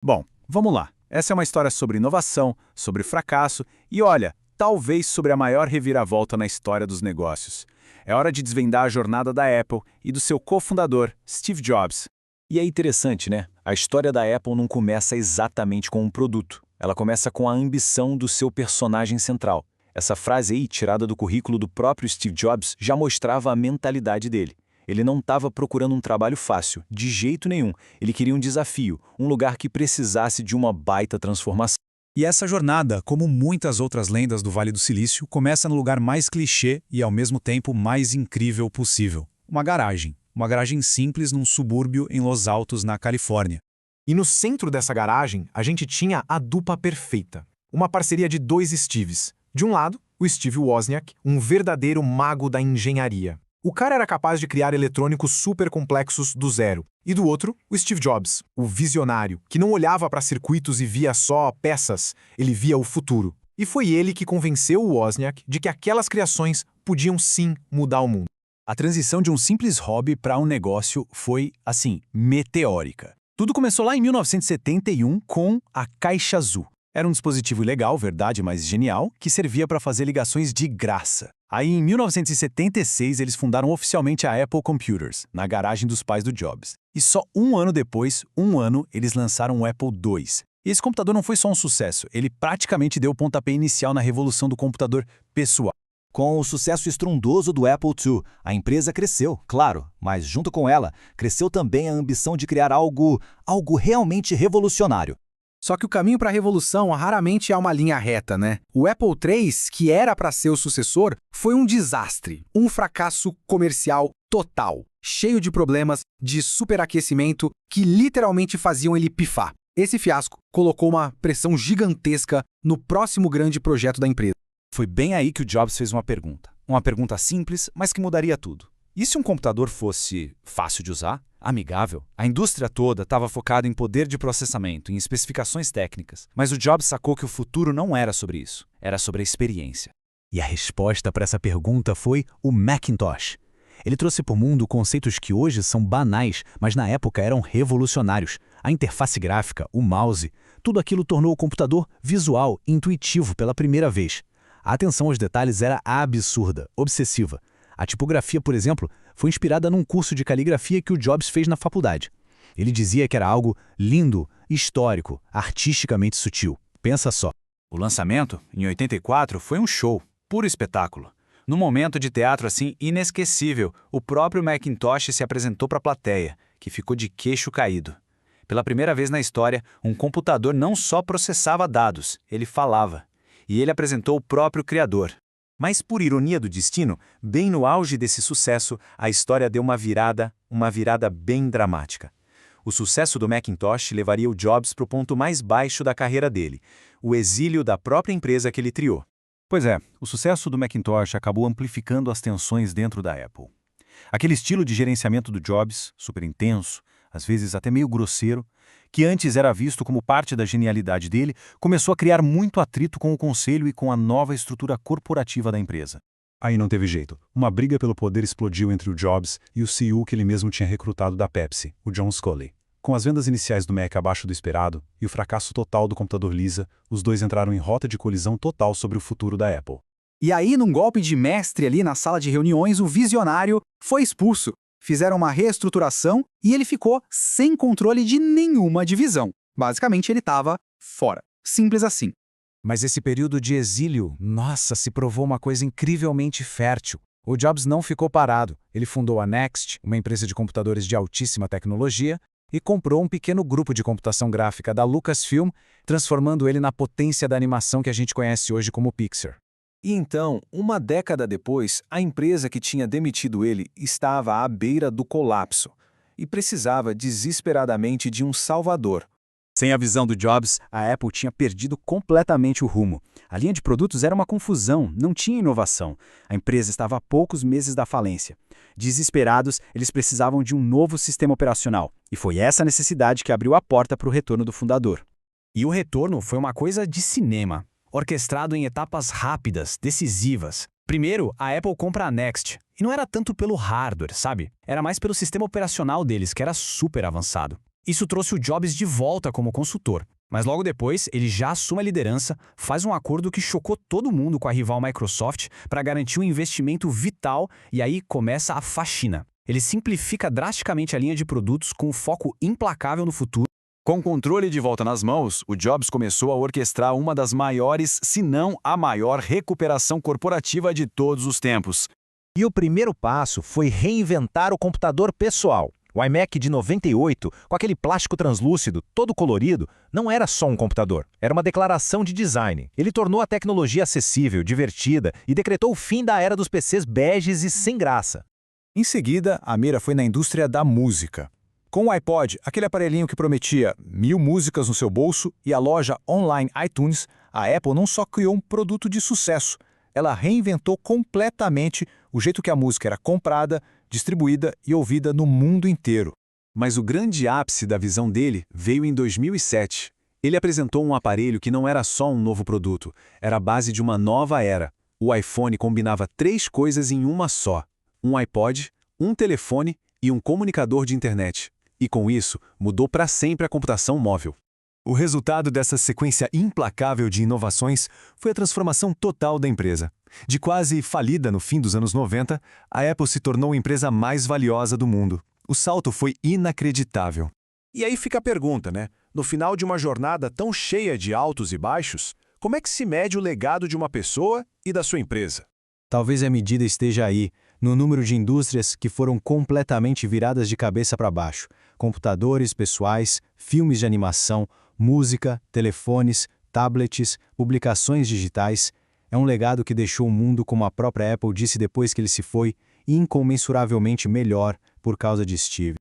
Bom, vamos lá. Essa é uma história sobre inovação, sobre fracasso e, olha, talvez sobre a maior reviravolta na história dos negócios. É hora de desvendar a jornada da Apple e do seu cofundador, Steve Jobs. E é interessante, né? A história da Apple não começa exatamente com um produto. Ela começa com a ambição do seu personagem central. Essa frase aí, tirada do currículo do próprio Steve Jobs, já mostrava a mentalidade dele. Ele não estava procurando um trabalho fácil, de jeito nenhum. Ele queria um desafio, um lugar que precisasse de uma baita transformação. E essa jornada, como muitas outras lendas do Vale do Silício, começa no lugar mais clichê e ao mesmo tempo mais incrível possível. Uma garagem. Uma garagem simples num subúrbio em Los Altos, na Califórnia. E no centro dessa garagem, a gente tinha a dupla perfeita. Uma parceria de dois Steves. De um lado, o Steve Wozniak, um verdadeiro mago da engenharia. O cara era capaz de criar eletrônicos super complexos do zero. E do outro, o Steve Jobs, o visionário, que não olhava para circuitos e via só peças, ele via o futuro. E foi ele que convenceu o Wozniak de que aquelas criações podiam sim mudar o mundo. A transição de um simples hobby para um negócio foi, assim, meteórica. Tudo começou lá em 1971 com a Caixa Azul. Era um dispositivo ilegal, verdade, mas genial, que servia para fazer ligações de graça. Aí, em 1976, eles fundaram oficialmente a Apple Computers, na garagem dos pais do Jobs. E só um ano depois, eles lançaram o Apple II. E esse computador não foi só um sucesso, ele praticamente deu o pontapé inicial na revolução do computador pessoal. Com o sucesso estrondoso do Apple II, a empresa cresceu, claro, mas junto com ela, cresceu também a ambição de criar algo realmente revolucionário. Só que o caminho para a revolução raramente é uma linha reta, né? O Apple III, que era para ser o sucessor, foi um desastre, um fracasso comercial total, cheio de problemas, de superaquecimento que literalmente faziam ele pifar. Esse fiasco colocou uma pressão gigantesca no próximo grande projeto da empresa. Foi bem aí que o Jobs fez uma pergunta. Uma pergunta simples, mas que mudaria tudo. E se um computador fosse fácil de usar, amigável? A indústria toda estava focada em poder de processamento, em especificações técnicas. Mas o Jobs sacou que o futuro não era sobre isso, era sobre a experiência. E a resposta para essa pergunta foi o Macintosh. Ele trouxe para o mundo conceitos que hoje são banais, mas na época eram revolucionários. A interface gráfica, o mouse, tudo aquilo tornou o computador visual, intuitivo pela primeira vez. A atenção aos detalhes era absurda, obsessiva. A tipografia, por exemplo, foi inspirada num curso de caligrafia que o Jobs fez na faculdade. Ele dizia que era algo lindo, histórico, artisticamente sutil. Pensa só. O lançamento, em 84, foi um show, puro espetáculo. Num momento de teatro assim inesquecível, o próprio Macintosh se apresentou para a plateia, que ficou de queixo caído. Pela primeira vez na história, um computador não só processava dados, ele falava. E ele apresentou o próprio criador. Mas, por ironia do destino, bem no auge desse sucesso, a história deu uma virada bem dramática. O sucesso do Macintosh levaria o Jobs para o ponto mais baixo da carreira dele, o exílio da própria empresa que ele criou. Pois é, o sucesso do Macintosh acabou amplificando as tensões dentro da Apple. Aquele estilo de gerenciamento do Jobs, super intenso, às vezes até meio grosseiro, que antes era visto como parte da genialidade dele, começou a criar muito atrito com o conselho e com a nova estrutura corporativa da empresa. Aí não teve jeito. Uma briga pelo poder explodiu entre o Jobs e o CEO que ele mesmo tinha recrutado da Pepsi, o John Sculley. Com as vendas iniciais do Mac abaixo do esperado e o fracasso total do computador Lisa, os dois entraram em rota de colisão total sobre o futuro da Apple. E aí, num golpe de mestre ali na sala de reuniões, o visionário foi expulso. Fizeram uma reestruturação e ele ficou sem controle de nenhuma divisão. Basicamente, ele estava fora. Simples assim. Mas esse período de exílio, nossa, se provou uma coisa incrivelmente fértil. O Jobs não ficou parado. Ele fundou a Next, uma empresa de computadores de altíssima tecnologia, e comprou um pequeno grupo de computação gráfica da Lucasfilm, transformando ele na potência da animação que a gente conhece hoje como Pixar. E então, uma década depois, a empresa que tinha demitido ele estava à beira do colapso e precisava desesperadamente de um salvador. Sem a visão do Jobs, a Apple tinha perdido completamente o rumo. A linha de produtos era uma confusão, não tinha inovação. A empresa estava a poucos meses da falência. Desesperados, eles precisavam de um novo sistema operacional. E foi essa necessidade que abriu a porta para o retorno do fundador. E o retorno foi uma coisa de cinema, orquestrado em etapas rápidas, decisivas. Primeiro, a Apple compra a Next. E não era tanto pelo hardware, sabe? Era mais pelo sistema operacional deles, que era super avançado. Isso trouxe o Jobs de volta como consultor. Mas logo depois, ele já assume a liderança, faz um acordo que chocou todo mundo com a rival Microsoft para garantir um investimento vital e aí começa a faxina. Ele simplifica drasticamente a linha de produtos com um foco implacável no futuro. Com o controle de volta nas mãos, o Jobs começou a orquestrar uma das maiores, se não a maior, recuperação corporativa de todos os tempos. E o primeiro passo foi reinventar o computador pessoal. O iMac de 98, com aquele plástico translúcido, todo colorido, não era só um computador, era uma declaração de design. Ele tornou a tecnologia acessível, divertida e decretou o fim da era dos PCs beges e sem graça. Em seguida, a mira foi na indústria da música. Com o iPod, aquele aparelhinho que prometia 1000 músicas no seu bolso, e a loja online iTunes, a Apple não só criou um produto de sucesso, ela reinventou completamente o jeito que a música era comprada, distribuída e ouvida no mundo inteiro. Mas o grande ápice da visão dele veio em 2007. Ele apresentou um aparelho que não era só um novo produto, era a base de uma nova era. O iPhone combinava 3 coisas em uma só: um iPod, um telefone e um comunicador de internet. E com isso, mudou para sempre a computação móvel. O resultado dessa sequência implacável de inovações foi a transformação total da empresa. De quase falida no fim dos anos 90, a Apple se tornou a empresa mais valiosa do mundo. O salto foi inacreditável. E aí fica a pergunta, né? No final de uma jornada tão cheia de altos e baixos, como é que se mede o legado de uma pessoa e da sua empresa? Talvez a medida esteja aí, no número de indústrias que foram completamente viradas de cabeça para baixo. Computadores pessoais, filmes de animação, música, telefones, tablets, publicações digitais. É um legado que deixou o mundo, como a própria Apple disse depois que ele se foi, incomensuravelmente melhor por causa de Steve.